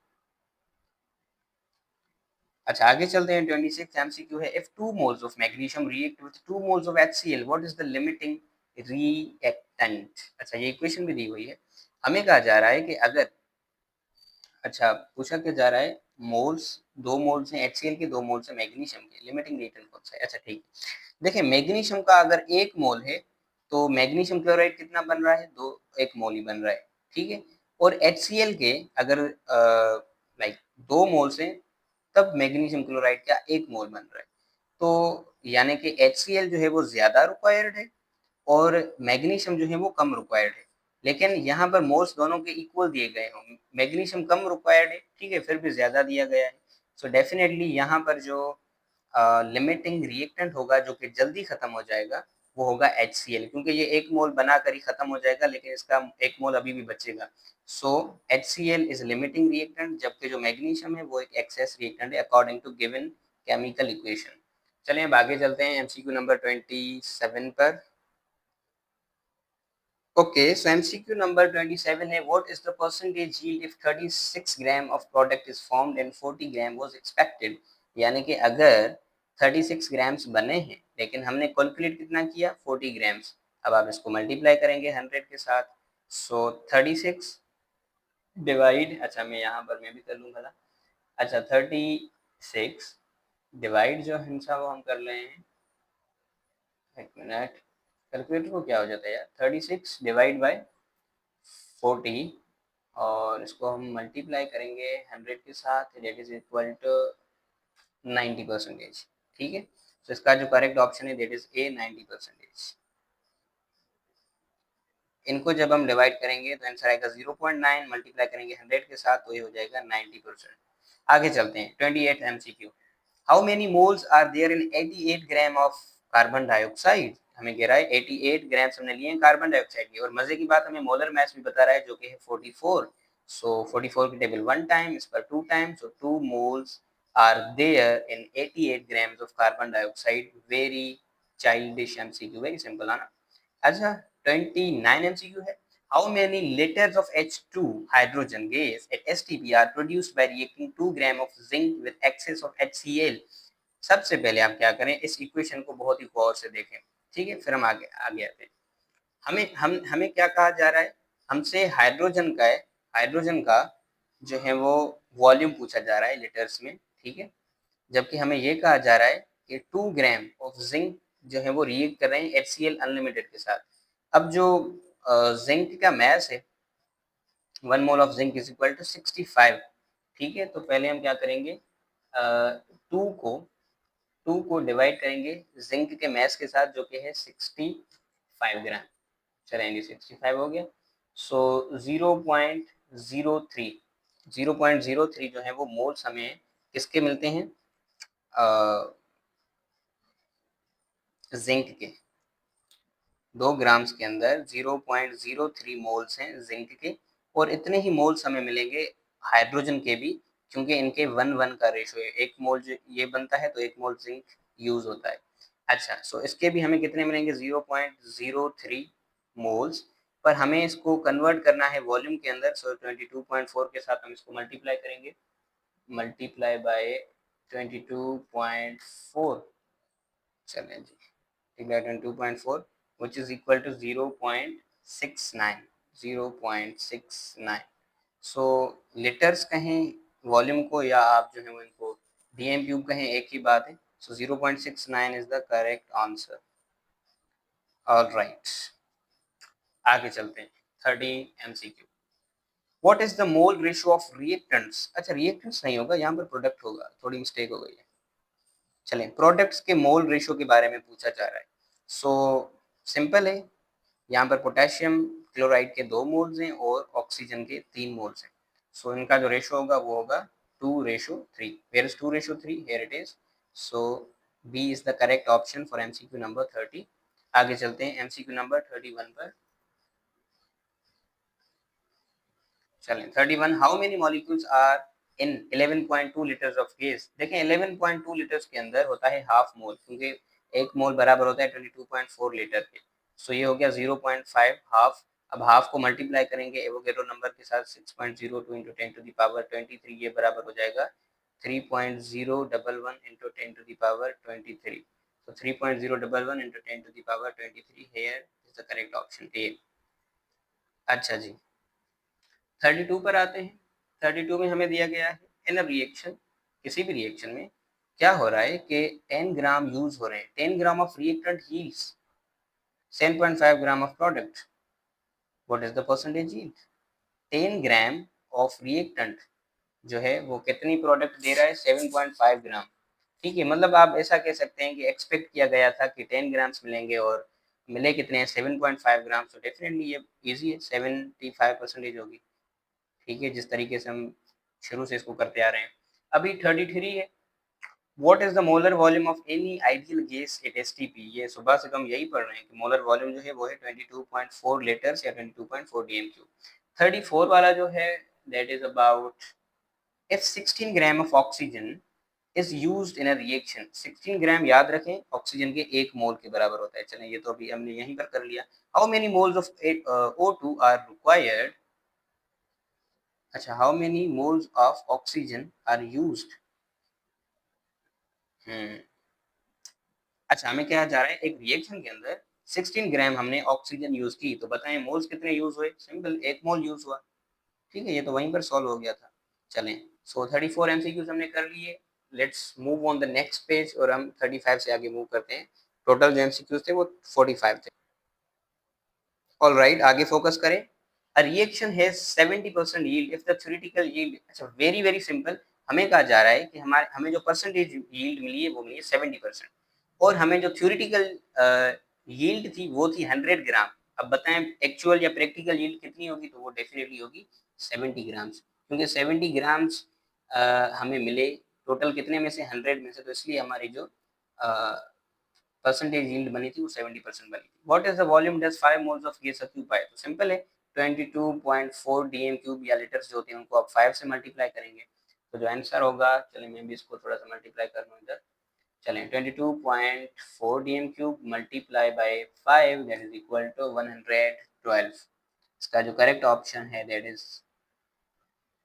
Speaker 1: अच्छा, आगे चलते हैं। 26 MCQ है। If 2 moles of magnesium react with 2 moles of HCl, what is the limiting reactant? अच्छा, ये इक्वेशन भी दी हुई है। हमें कहा जा रहा है कि अगर, अच्छा पूछा क्या जा रहा है, मोल्स 2 मोल्स हैं HCl के, 2 मोल्स हैं मैग्नीशियम के, लिमिटिंग रिएक्टेंट कौन सा है? अच्छा ठीक है, देखिए मैग्नीशियम का अगर 1 मोल है तो मैग्नीशियम क्लोराइड कितना बन रहा है, 1 मोल ही बन रहा है, ठीक है। और HCl के अगर लाइक 2 मोल्स हैं तब मैग्नीशियम क्लोराइड का 1 मोल बन रहा है, तो यानी कि HCl जो है वो ज़्यादा रिक्वायर्ड है और मैग्नीशियम जो है वो कम रिक्वायर्ड है। लेकिन यहाँ पर मोल्स दोनों के इक्वल दिए गए हों, मैग्नीशियम कम रिक्वायर्ड है, ठीक है, फिर भी ज़्यादा दिया गया है। सो डेफिनेटली यहाँ पर जो लिमिटिंग रिएक्टेंट होगा जो कि जल्दी खत्म हो जाएगा वो होगा HCl, क्योंकि ये 1 मोल बनाकर ही खत्म हो जाएगा, लेकिन इसका 1 मोल अभी भी बचेगा। So HCl is limiting reactant, जबकि जो मैग्नीशियम है वो एक एक्सेस रिएक्टेंट है according to given chemical equation. चलिए अब आगे चलते हैं MCQ नंबर 27 पर। Okay, so MCQ number 27 है, what is the percentage yield if 36 gram of product is formed and 40 gram was expected? यानी कि अगर 36 ग्राम्स बने हैं लेकिन हमने कैलकुलेट कितना किया, 40 ग्राम्स। अब आप इसको मल्टीप्लाई करेंगे 100 के साथ। सो 36 डिवाइड, अच्छा मैं यहाँ पर मैं भी कर लूँ भला, अच्छा 36 डिवाइड जो है वो हम कर रहे हैं एक मिनट, कैलकुलेटर को क्या हो जाता है यार, 36 डिवाइड बाय 40 और इसको हम मल्टीप्लाई करेंगे 100 के साथ, दैट इज इक्वल टू 90%। ठीक है, तो इसका जो करेक्ट ऑप्शन है दैट इज ए 90%। इनको जब हम डिवाइड करेंगे तो आंसर आएगा 0.9, मल्टीप्लाई करेंगे 100 के साथ तो ये हो जाएगा 90%। आगे चलते हैं 28 MCQ। How many moles are there in 88 gram of carbon dioxide. हमें कह रहा है 88 ग्राम्स हमने लिए हैं कार्बन डाइऑक्साइड की, और मजे की बात हमें मोलर मास भी बता रहा है जो कि है 44। सो 44 की टेबल 1 टाइम, इस पर 2 time, so 2 moles are there in 88 grams of carbon dioxide. Very childish MCQ, very simple है ना। अच्छा 29 MCQ है। How many liters of H2 hydrogen gas at STP are produced by reacting 2 gram of zinc with excess of HCl? सबसे पहले आप क्या करें, इस इक्वेशन को बहुत ही गौर से देखें, ठीक है, फिर हम आगे आगे आते हैं। हमें क्या कहा जा रहा है, हमसे हाइड्रोजन का है, हाइड्रोजन का जो है वो वॉल्यूम पूछा जा रहा है लीटर्स में, ठीक है, जबकि हमें ये कहा जा रहा है कि 2 ग्राम ऑफ जिंक जो है वो रिएक्ट कर रहे हैं HCl अनलिमिटेड के साथ। अब जो जिंक का मैस है, 1 mole of zinc is equal to 65। ठीक है, तो पहले हम क्या करेंगे, टू को टू को डिवाइड करेंगे जिंक के मैस के साथ जो कि है 65 ग्राम। चलेंगे 65 हो गया, सो 0.03 0.03 जो है वो मोल्स हमें किसके मिलते हैं, जिंक के। 2 ग्राम्स के अंदर 0.03 मोल्स हैं जिंक के, और इतने ही मोल्स हमें मिलेंगे हाइड्रोजन के भी, क्योंकि इनके 1:1 का रेशो है, 1 मोल जो ये बनता है तो 1 मोल जिंक यूज होता है। अच्छा, सो इसके भी हमें कितने मिलेंगे, 0.03 मोल्स, पर हमें इसको कन्वर्ट करना है वॉल्यूम के अंदर, सो 22.4 के साथ हम इसको मल्टीप्लाई करेंगे, मल्टीप्लाई बाय 22.4। चलें जी, divided on 2.4 which is equal to 0.69 0.69। So litres कहें वॉल्यूम को या आप जो है वो इनको डीएम क्यूब कहें, एक ही बात है। सो 0.69 is the correct answer. Alright, आगे चलते हैं 30 MCQ। What is the mole ratio of reactants. अच्छा रिएक्टेंट्स नहीं होगा यहाँ पर, प्रोडक्ट होगा, थोड़ी मिस्टेक हो गई है। चलें, प्रोडक्ट्स के मोल रेशियो के बारे में पूछा जा रहा है। सो सिंपल है, यहाँ पर पोटेशियम क्लोराइड के 2 मोल्स हैं और ऑक्सीजन के 3 मोल्स हैं। सो इनका जो रेशो होगा वो होगा 2:3। Where is 2:3, here it is. So B is the correct option for MCQ number 30। आगे चलते हैं MCQ नंबर 31 पर। चलें 31, how many molecules are in 11.2 litres of gas. देखें 11.2 लीटर्स के अंदर होता है हाफ मोल, क्योंकि 1 मोल बराबर होता है 22.4 लीटर के। सो ये हो गया 0.5 हाफ। अब हाफ को मल्टीप्लाई करेंगे एवोगेड्रो नंबर के साथ 6.02 इंटू 10 टू द पावर 23, ये बराबर हो जाएगा 3.011 into 10 to the power 23। so 3.011 into 10 to the power 23, here is the correct option A। अच्छा जी 32 पर आते हैं। 32 में हमें दिया गया है इन अ रिएक्शन, किसी भी रिएक्शन में क्या हो रहा है कि 10 ग्राम यूज हो रहे हैं, 10 gram of reactant yields 7.5 gram of product. What is the percentage yield. 10 gram of reactant जो है वो कितनी प्रोडक्ट दे रहा है, 7.5 ग्राम। ठीक है, मतलब आप ऐसा कह सकते हैं कि एक्सपेक्ट किया गया था कि 10 ग्राम्स मिलेंगे और मिले कितने हैं, 7.5 ग्राम। तो डेफिनेटली ये इजी है, 75% होगी। ठीक है, जिस तरीके से हम शुरू से इसको करते आ रहे हैं। अभी 33 है, what is the molar volume of any ideal gas at STP। ये सुबह से हम यही पढ़ रहे हैं कि मोलर वॉल्यूम जो है वो है 22.4 लीटर्स या 22.4 DMQ। 34 वाला जो है that is about if 16 gram of oxygen is used in a reaction. 16 ग्राम याद रखें ऑक्सीजन के 1 मोल के बराबर होता है। चलें ये तो अभी हमने यहीं पर कर लिया। How many moles of O2 are required. अच्छा, how many moles of oxygen are used. अच्छा, हमें क्या जा रहा है, एक रिएक्शन के अंदर 16 ग्राम हमने ऑक्सीजन यूज की, तो बताएं मोल्स कितने यूज हुए। सिंपल, 1 मोल यूज हुआ। ठीक है, ये तो वहीं पर सॉल्व हो गया था। चलें, सो 34 MCQs हमने कर लिए। Let's move on the next page और हम 35 से आगे मूव करते हैं टोटल जो एमसीक्यूज थे वो 45 थे। ऑल राइट, आगे फोकस करें। A reaction has 70% yield if the theoretical yield, अच्छा वेरी वेरी सिंपल, हमें कहा जा रहा है कि हमें जो परसेंटेज यील्ड मिली है वो मिली है 70%, और हमें जो थ्योरेटिकल यील्ड थी वो थी 100 ग्राम। अब बताएं एक्चुअल या प्रैक्टिकल यील्ड कितनी होगी, तो वो डेफिनेटली होगी 70 ग्राम्स, क्योंकि 70 ग्राम्स हमें मिले टोटल कितने में से, 100 में से, तो इसलिए हमारी जो परसेंटेज यील्ड बनी थी वो 70% बनी थी। What is the volume does 5 moles of gas occupy, तो सिंपल है 22.4 डीएम क्यूब, या लीटर्स जो होते हैं उनको आप 5 से मल्टीप्लाई करेंगे, तो जो आंसर होगा, चलिए मैं भी इसको थोड़ा सा मल्टीप्लाई कर लूँ इधर, चलें 22.4 dm cube multiply by 5 that is equal to 112। इसका जो करेक्ट ऑप्शन है दैट इज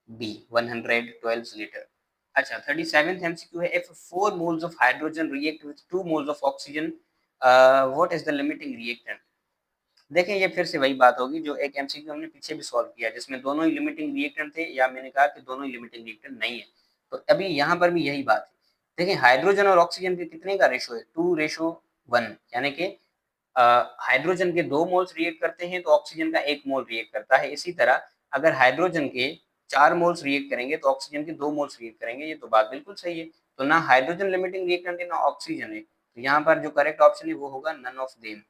Speaker 1: बी 112 लीटर। अच्छा 37th एमसीक्यू है, if 4 moles of hydrogen react with 2 moles of oxygen what is the limiting reactant. देखें ये फिर से वही बात होगी जो एक एमसीक्यू हमने पीछे भी सॉल्व किया, जिसमें दोनों ही लिमिटिंग रिएक्टेंट थे, या मैंने कहा कि दोनों ही लिमिटिंग रिएक्टेंट नहीं है, तो अभी यहाँ पर भी यही बात है। देखिए हाइड्रोजन और ऑक्सीजन के कितने का रेशो है, 2:1, यानी कि हाइड्रोजन के 2 मोल्स रिएक्ट करते हैं तो ऑक्सीजन का 1 मोल रिएक्ट करता है। इसी तरह अगर हाइड्रोजन के 4 मोल्स रिएक्ट करेंगे तो ऑक्सीजन के 2 मोल्स रिएक्ट करेंगे, ये तो बात बिल्कुल सही है। तो ना हाइड्रोजन लिमिटिंग रिएक्टेंट है ना ऑक्सीजन है, तो यहाँ पर जो करेक्ट ऑप्शन है वो होगा नन ऑफ देम।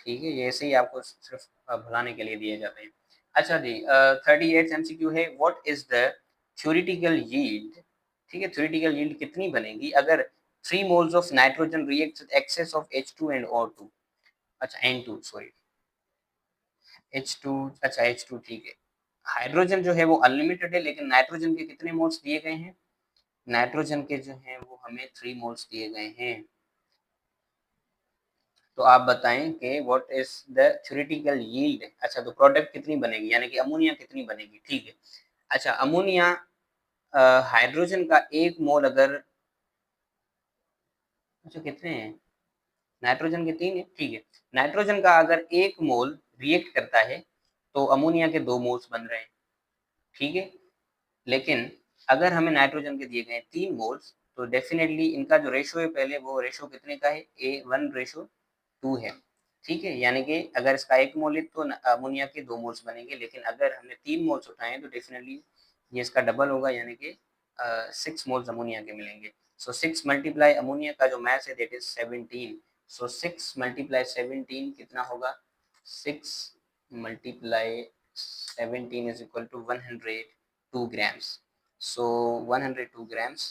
Speaker 1: ठीक है, ये ऐसे ही आपको सिर्फ भुलाने के लिए दिए जाते हैं। अच्छा जी 38 एमसीक्यू है, what is the theoretical yield, ठीक है थ्योरेटिकल यील्ड कितनी बनेगी अगर 3 moles of nitrogen react with excess of H2 and O2, अच्छा N2 सॉरी H2, अच्छा H2 ठीक है। हाइड्रोजन जो है वो अनलिमिटेड है, लेकिन नाइट्रोजन के कितने मोल्स दिए गए हैं, नाइट्रोजन के जो हैं वो हमें 3 मोल्स दिए गए हैं। तो आप बताएं कि what is the theoretical yield, अच्छा तो प्रोडक्ट कितनी बनेगी, यानी कि अमोनिया कितनी बनेगी, ठीक है। अच्छा अमोनिया हाइड्रोजन का 1 मोल अगर, अच्छा कितने हैं, नाइट्रोजन के 3 है, ठीक है। नाइट्रोजन का अगर 1 मोल रिएक्ट करता है तो अमोनिया के 2 मोल्स बन रहे हैं, ठीक है। लेकिन अगर हमें नाइट्रोजन के दिए गए 3 मोल्स, तो डेफिनेटली इनका जो रेशो है पहले वो रेशो कितने का है, A1:2 है, ठीक है। यानी कि अगर इसका 1 मोल है तो अमोनिया के 2 मोल्स बनेंगे, लेकिन अगर हमने 3 मोल्स उठाए तो डेफिनेटली ये इसका डबल होगा, यानी कि 6 मोल्स अमोनिया के मिलेंगे। सो 6 मल्टीप्लाई अमोनिया का जो मास है दैट इज 17, सो 6 मल्टीप्लाई 17 कितना होगा, 6 multiply 17 is equal to 102 grams. So 102 grams.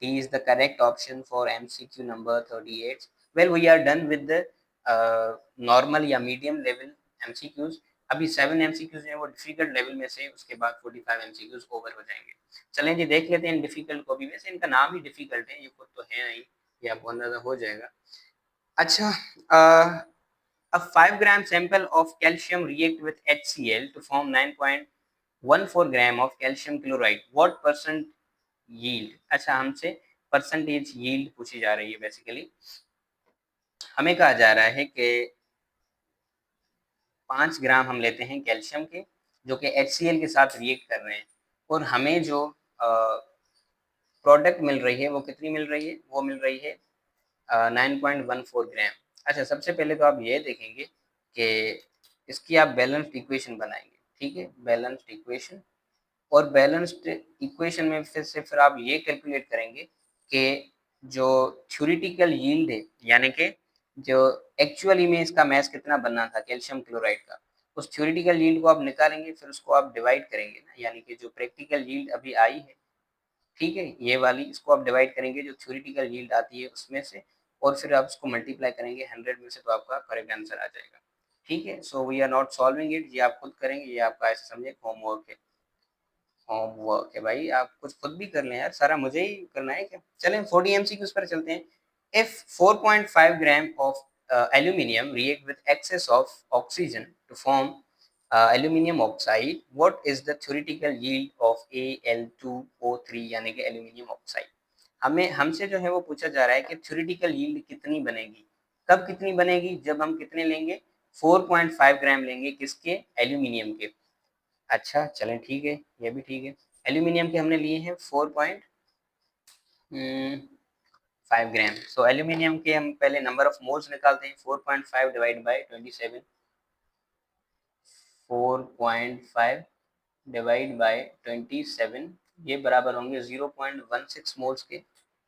Speaker 1: D is the correct option for MCQ number 38. Well, we are done with the normal या medium level MCQs. अभी 7 MCQs हैं वो difficult level में से, उसके बाद 45 MCQs ओवर हो जाएंगे। चलें जी देख लेते हैं डिफिकल्ट को भी, वैसे इनका नाम ही डिफिकल्ट है, ये खुद तो है नहीं, ये आपको अंदाजा हो जाएगा। अच्छा a 5 gram sample of calcium react with HCl to form 9.14 gram of calcium chloride, what percent yield, अच्छा हमसे परसेंटेज यील्ड पूछी जा रही है। बेसिकली हमें कहा जा रहा है कि 5 ग्राम हम लेते हैं कैल्शियम के जो कि HCl के साथ रिएक्ट कर रहे हैं, और हमें जो प्रोडक्ट मिल रही है वो कितनी मिल रही है, वो मिल रही है 9.14 ग्राम। अच्छा सबसे पहले तो आप ये देखेंगे कि इसकी आप बैलेंस्ड इक्वेशन बनाएंगे, ठीक है बैलेंस्ड इक्वेशन, और बैलेंस्ड इक्वेशन में फिर आप ये कैलकुलेट करेंगे कि जो थ्योरेटिकल यील्ड है, यानी कि जो एक्चुअली में इसका मास कितना बनना था कैल्शियम क्लोराइड का, उस थ्योरेटिकल यील्ड को आप निकालेंगे, फिर उसको आप डिवाइड करेंगे ना, यानी कि जो प्रैक्टिकल यील्ड अभी आई है, ठीक है ये वाली, इसको आप डिवाइड करेंगे जो थ्योरेटिकल यील्ड आती है उसमें से, और फिर आप उसको मल्टीप्लाई करेंगे 100 में से, तो आपका करेक्ट आंसर आ जाएगा, ठीक है। So we are not solving it, ये आप खुद करेंगे, ये आपका ऐसे समझे होमवर्क है, होमवर्क है भाई, आप कुछ खुद भी कर लें यार, सारा मुझे ही करना है क्या। चलें 40 MCQs पर चलते हैं। If 4.5 gram of aluminium react with excess of oxygen to form aluminium oxide, what is the theoretical yield of Al2O3, यानी कि एल्यूमिनियम ऑक्साइड। हमें हमसे जो है वो पूछा जा रहा है कि थ्योरेटिकल यील्ड कितनी बनेगी, कब कितनी बनेगी, जब हम कितने लेंगे, 4.5 ग्राम लेंगे किसके, एल्यूमिनियम के। अच्छा चलें ठीक है, ये भी ठीक है। एल्यूमिनियम के हमने लिए हैं 4.5 5 ग्राम। सो एल्यूमिनियम के हम पहले नंबर ऑफ मोल्स निकालते हैं, 4.5 डिवाइड बाय 27, 4.5 डिवाइड बाय 27, ये बराबर होंगे 0.16 मोल्स के।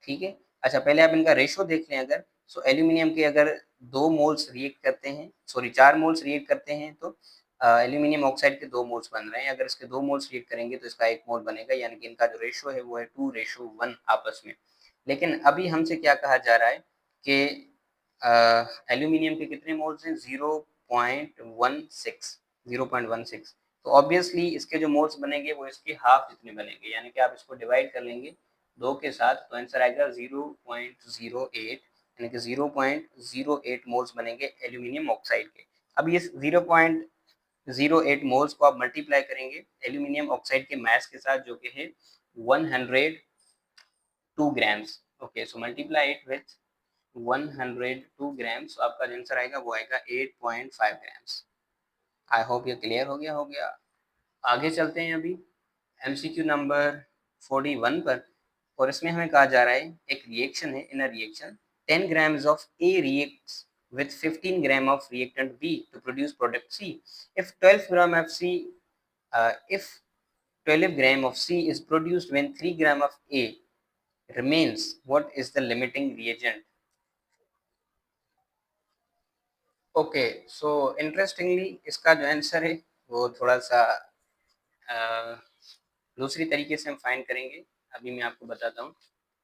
Speaker 1: ठीक है, अच्छा पहले आप इनका रेशो देख लें। अगर सो एल्यूमिनियम के अगर 2 मोल्स रिएक्ट करते हैं, सॉरी 4 मोल्स रिएक्ट करते हैं, तो एल्यूमिनियम ऑक्साइड के 2 मोल्स बन रहे हैं। अगर इसके 2 मोल्स रिएक्ट करेंगे तो इसका 1 मोल बनेगा, यानी कि इनका जो रेशो है वो है 2:1 आपस में। लेकिन अभी हमसे क्या कहा जा रहा है कि एल्यूमिनियम के कितने मोल्स हैं, 0.16, 0.16। तो ऑब्वियसली इसके जो मोल्स बनेंगे वो इसके हाफ जितने बनेंगे, यानी कि आप इसको डिवाइड कर लेंगे 2 के साथ, तो आंसर आएगा 0.08, यानी कि 0.08 मोल्स बनेंगे एल्यूमिनियम ऑक्साइड के। अब ये 0.08 मोल्स को आप मल्टीप्लाई करेंगे एल्यूमिनियम ऑक्साइड के मास के साथ, जो कि है 102 grams. Okay, so multiply it with 102 grams, तो आपका जो आंसर आएगा वो आएगा 8.5 ग्राम्स। आई होप ये क्लियर हो गया। आगे चलते हैं अभी एमसीक्यू नंबर 41 पर, और इसमें हमें कहा जा रहा है एक रिएक्शन है, इन a reaction 10 grams of A reacts with 15 gram of reactant B to produce product C. If 12 gram of C, if 12 gram of C is produced when 3 gram of A remains, what is the limiting reagent? Okay, so interestingly इसका जो answer है वो थोड़ा सा दूसरी तरीके से हम फाइंड करेंगे। अभी मैं आपको बताता हूँ,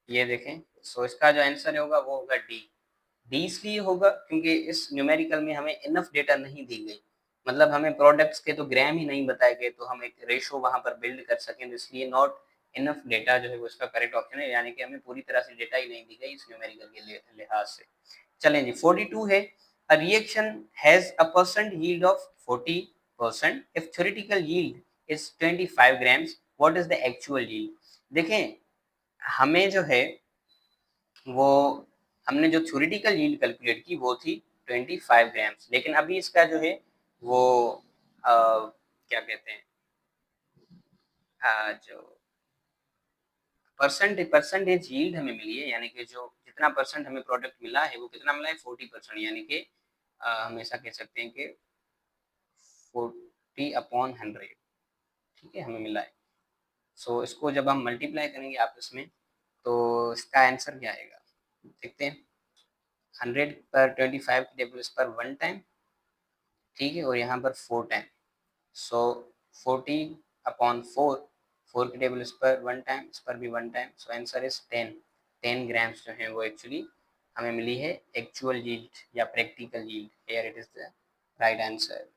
Speaker 1: ये देखें। सो इसका जो आंसर होगा वो होगा डी। डी इसलिए होगा क्योंकि इस न्यूमेरिकल में हमें इनफ डेटा नहीं दी गई, मतलब हमें प्रोडक्ट्स के तो ग्राम ही नहीं बताए गए, तो हम एक रेशो वहां पर बिल्ड कर सकें, तो इसलिए नॉट इनफ डेटा जो है वो इसका करेक्ट ऑप्शन है, यानी कि हमें पूरी तरह से डेटा ही नहीं दी गई इस न्यूमेरिकल के लिहाज से। चलें जी, 42 है, a reaction has a percent yield of 40%, if theoretical yield is 25 grams, what is the actual yield? देखें, हमें जो है वो हमने जो थ्योरेटिकल यील्ड कैलकुलेट की वो थी 25 ग्राम्स, लेकिन अभी इसका जो है वो क्या कहते हैं, जो परसेंटेज यील्ड हमें मिली है, यानी कि जो जितना परसेंट हमें प्रोडक्ट मिला है वो कितना मिला है, 40%, यानी कि हमेशा कह सकते हैं कि 40/100, ठीक है, हमें मिला है। सो इसको जब हम मल्टीप्लाई करेंगे आपस में, तो इसका आंसर क्या आएगा देखते हैं। 100 पर 25 की टेबल इस पर 1 टाइम, ठीक है, और यहाँ पर 4 टाइम, सो 40/4, 4 की टेबल इस पर 1 टाइम, इस पर भी 1 time, so answer is 10 grams जो है वो एक्चुअली हमें मिली है एक्चुअल यील्ड या practical yield. Here it is the right answer.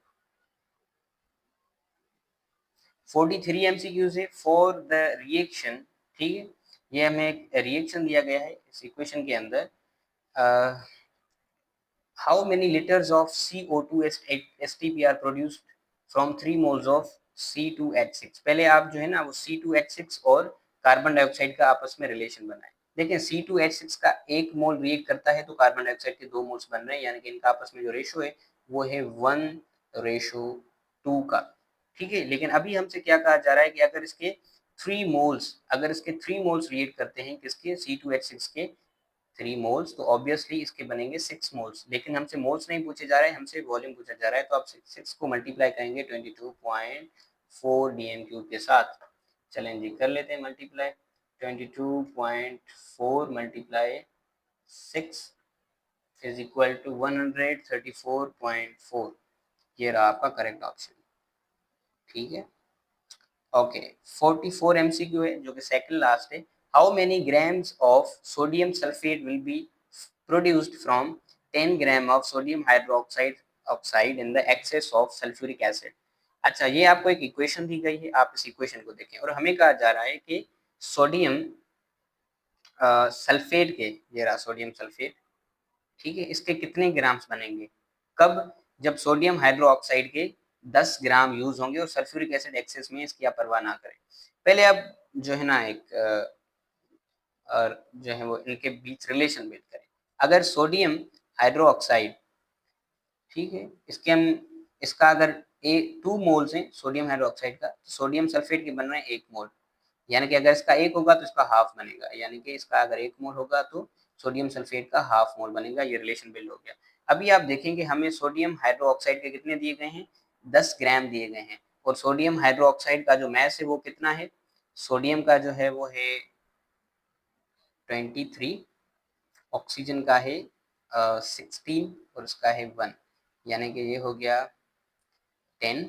Speaker 1: 43 MCQs है फॉर द रिएक्शन, ठीक है, ये हमें एक रिएक्शन दिया गया है इस इक्वेशन के अंदर। How many liters of CO2 STP are produced from 3 moles of C2H6? पहले आप जो है ना वो C2H6 और कार्बन डाइऑक्साइड का आपस में रिलेशन बनाएं। देखें, C2H6 का 1 मोल रिएक्ट करता है तो कार्बन डाइऑक्साइड के 2 मोल्स बन रहे हैं, यानी कि इनका आपस में जो रेशो है वो है 1:2 का, ठीक है। लेकिन अभी हमसे क्या कहा जा रहा है कि अगर इसके 3 मोल्स रिएक्ट करते हैं किसके, C2H6 के 3 मोल्स, तो ऑब्वियसली इसके बनेंगे 6 मोल्स, लेकिन हमसे मोल्स नहीं पूछे जा रहे हैं, हमसे वॉल्यूम पूछा जा रहा है, तो आप 6 को मल्टीप्लाई करेंगे 22.4 DM³ के साथ। चलें जी, कर लेते हैं multiply. 22.4 multiply 6 is equal to 134.4, ये रहा आपका करेक्ट ऑप्शन, ठीक है। ओके, 44 एमसीक्यू है जो कि सेकंड लास्ट है। How many grams of sodium sulphate will be produced from 10 gram of sodium hydroxide oxide in the excess of sulphuric acid? अच्छा, ये आपको एक इक्वेशन दी गई है, आप इस इक्वेशन को देखें, और हमें कहा जा रहा है कि सोडियम सल्फेट के, ये रहा सोडियम सल्फेट, ठीक है, इसके कितने ग्राम्स बनेंगे, कब, जब सोडियम हाइड्रोक्साइड के 10 ग्राम यूज होंगे और सल्फ्यूरिक एसिड एक्सेस में, इसकी आप परवाह ना करें। पहले आप जो है ना एक और जो है वो इनके बीच रिलेशन बिल्ड करें। अगर सोडियम हाइड्रोक्साइड, ठीक है, इसके हम इसका अगर 2 मोल्स हैं सोडियम हाइड्रोक्साइड का, तो सोडियम सल्फेट के बन रहे हैं 1 मोल, यानी कि अगर इसका 1 होगा तो इसका हाफ बनेगा, यानी कि इसका अगर 1 मोल होगा तो सोडियम सल्फेट का हाफ मोल बनेगा। ये रिलेशन बिल्ड हो गया। अभी आप देखेंगे हमें सोडियम हाइड्रोक्साइड के कितने दिए गए हैं, 10 ग्राम दिए गए हैं, और सोडियम हाइड्रोक्साइड का जो मैस है वो कितना है, सोडियम का जो है वो है 23, ऑक्सीजन का है 16 और उसका है 1, यानी कि ये हो गया 10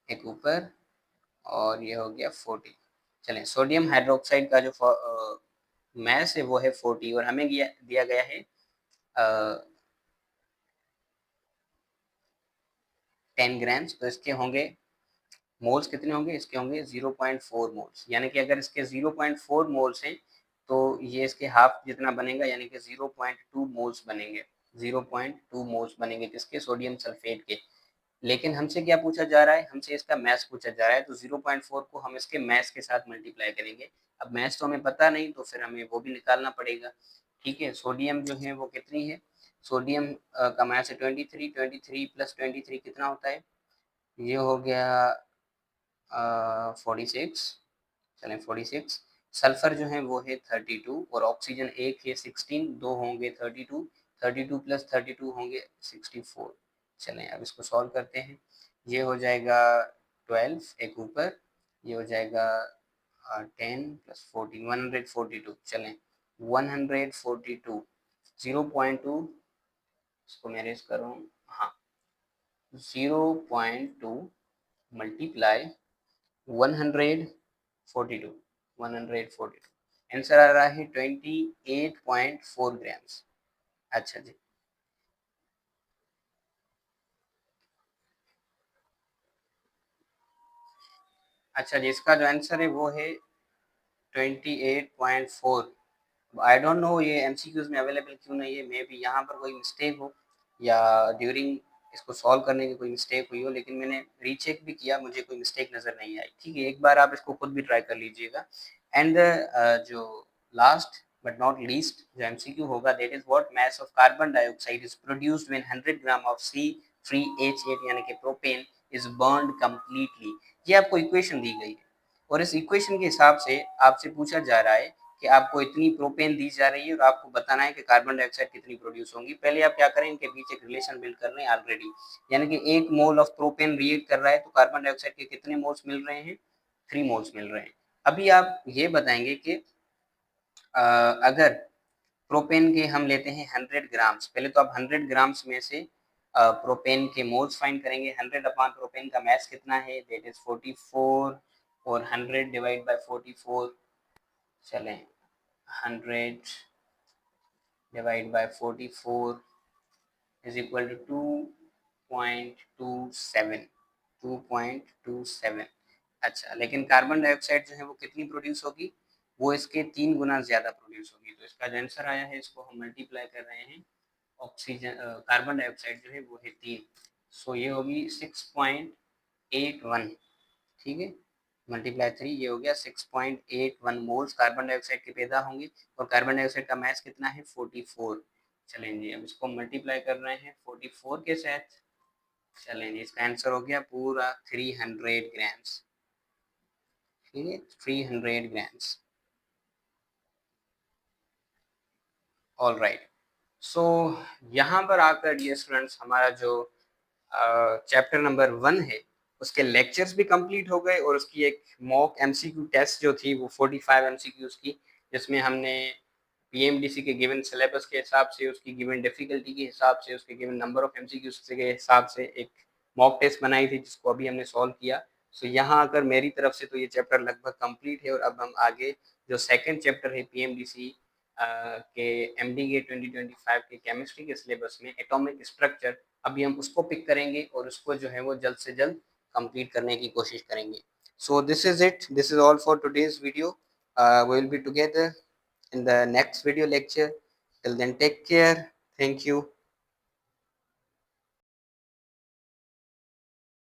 Speaker 1: एक ऊपर और ये हो गया 40। चलें, सोडियम हाइड्रोक्साइड का जो मैस है वो है 40 और हमें दिया गया है 10 ग्राम्स, तो इसके होंगे मोल्स कितने होंगे, इसके होंगे 0.4 मोल्स, यानी कि अगर इसके 0.4 मोल्स हैं तो ये इसके हाफ जितना बनेगा, यानी कि 0.2 मोल्स बनेंगे, 0.2 मोल्स बनेंगे किसके, सोडियम सल्फेट के। लेकिन हमसे क्या पूछा जा रहा है, हमसे इसका मैस पूछा जा रहा है, तो 0.4 को हम इसके मैस के साथ मल्टीप्लाई करेंगे। अब मैस तो हमें पता नहीं, तो फिर हमें वो भी निकालना पड़ेगा। ठीक है, सोडियम जो है वो कितनी है, सोडियम का मैस है 23, 23 प्लस 23 कितना होता है, ये हो गया 46, चलें 46। सल्फर जो है वो है 32 और ऑक्सीजन एक है 16, दो होंगे 32, 32 प्लस 32 होंगे 64। चलें अब इसको सॉल्व करते हैं, ये हो जाएगा 12 एक ऊपर, ये हो जाएगा 10 प्लस 14 142। चलें 142 0.2, इसको मैं रेज करूँ, हाँ 0.2 मल्टीप्लाई 142, 142 आंसर आ रहा है 28.4 ग्राम्स। अच्छा जी, अच्छा जी, इसका जो आंसर है वो है 28.4। आई डोंट नो ये एमसीक्यूज में अवेलेबल क्यों नहीं है, मे बी यहाँ पर कोई मिस्टेक हो या ड्यूरिंग इसको सॉल्व करने की कोई मिस्टेक हुई हो, लेकिन मैंने रीचेक भी किया, मुझे कोई मिस्टेक नज़र नहीं आई। ठीक है, एक बार आप इसको खुद भी ट्राई कर लीजिएगा। एंड जो लास्ट बट नॉट लीस्ट जो एमसीक्यू होगा, that is what mass of carbon dioxide is produced when 100 gram of C3H8 यानी कि प्रोपेन इज बर्न्ड कंप्लीटली। ये आपको इक्वेशन दी गई है और इस इक्वेशन के हिसाब से आपसे पूछा जा रहा है कि आपको इतनी प्रोपेन दी जा रही है और आपको बताना है कि कार्बन डाइऑक्साइड कितनी प्रोड्यूस होंगी। पहले आप क्या करें, इनके बीच एक रिलेशन बिल्ड कर लें ऑलरेडी, यानी कि 1 मोल ऑफ प्रोपेन रिएक्ट कर रहा है तो कार्बन डाइऑक्साइड के कितने मोल्स मिल रहे हैं, 3 मोल्स मिल रहे हैं। अभी आप ये बताएंगे कि अगर प्रोपेन के हम लेते हैं 100 ग्राम्स, पहले तो आप 100 ग्राम्स में से प्रोपेन के मोल्स फाइंड करेंगे। 100 अपॉन प्रोपेन का मैस कितना है, दैट इज 44 और 100 डिवाइड बाय 44, चलें 100 divide by 44 is equal to 2.27, 2.27। अच्छा, लेकिन कार्बन डाइऑक्साइड जो है वो कितनी प्रोड्यूस होगी, वो इसके 3 गुना ज़्यादा प्रोड्यूस होगी। तो इसका जो आंसर आया है, इसको हम मल्टीप्लाई कर रहे हैं, ऑक्सीजन कार्बन डाइऑक्साइड जो है वो है 3, सो ये होगी 6.81। ठीक है, मल्टीप्लाई 3, ये हो गया 6.81 मोल्स कार्बन डाइऑक्साइड के पैदा होंगे और कार्बन डाइऑक्साइड का मास कितना है 44। चलें जी, अब इसको मल्टीप्लाई कर रहे हैं 44 के साथ। चलें जी, इसका आंसर हो गया पूरा 300 ग्राम्स। ठीक है, 300 ग्राम्स। ऑल राइट, सो यहाँ पर आकर डियर स्टूडेंट्स हमारा जो चैप्टर नंबर 1 है उसके लेक्चर्स भी कंप्लीट हो गए और उसकी एक मॉक एमसीक्यू टेस्ट जो थी वो 45 एमसीक्यूज की, जिसमें हमने पीएमडीसी के गिवन सिलेबस के हिसाब से, उसकी गिवन डिफिकल्टी के हिसाब से, उसके गिवन नंबर ऑफ एमसीक्यूज के हिसाब से एक मॉक टेस्ट बनाई थी जिसको अभी हमने सॉल्व किया। सो यहाँ आकर मेरी तरफ से तो ये चैप्टर लगभग कंप्लीट है और अब हम आगे जो सेकंड चैप्टर है पीएमडीसी के एमडी के 2025 के केमिस्ट्री के सिलेबस में एटॉमिक स्ट्रक्चर, अभी हम उसको पिक करेंगे और उसको जो है वो जल्द से जल्द कंप्लीट करने की कोशिश करेंगे। So this is it, this is all for today's video. We will be together in the next video lecture. Till then, take care. Thank you.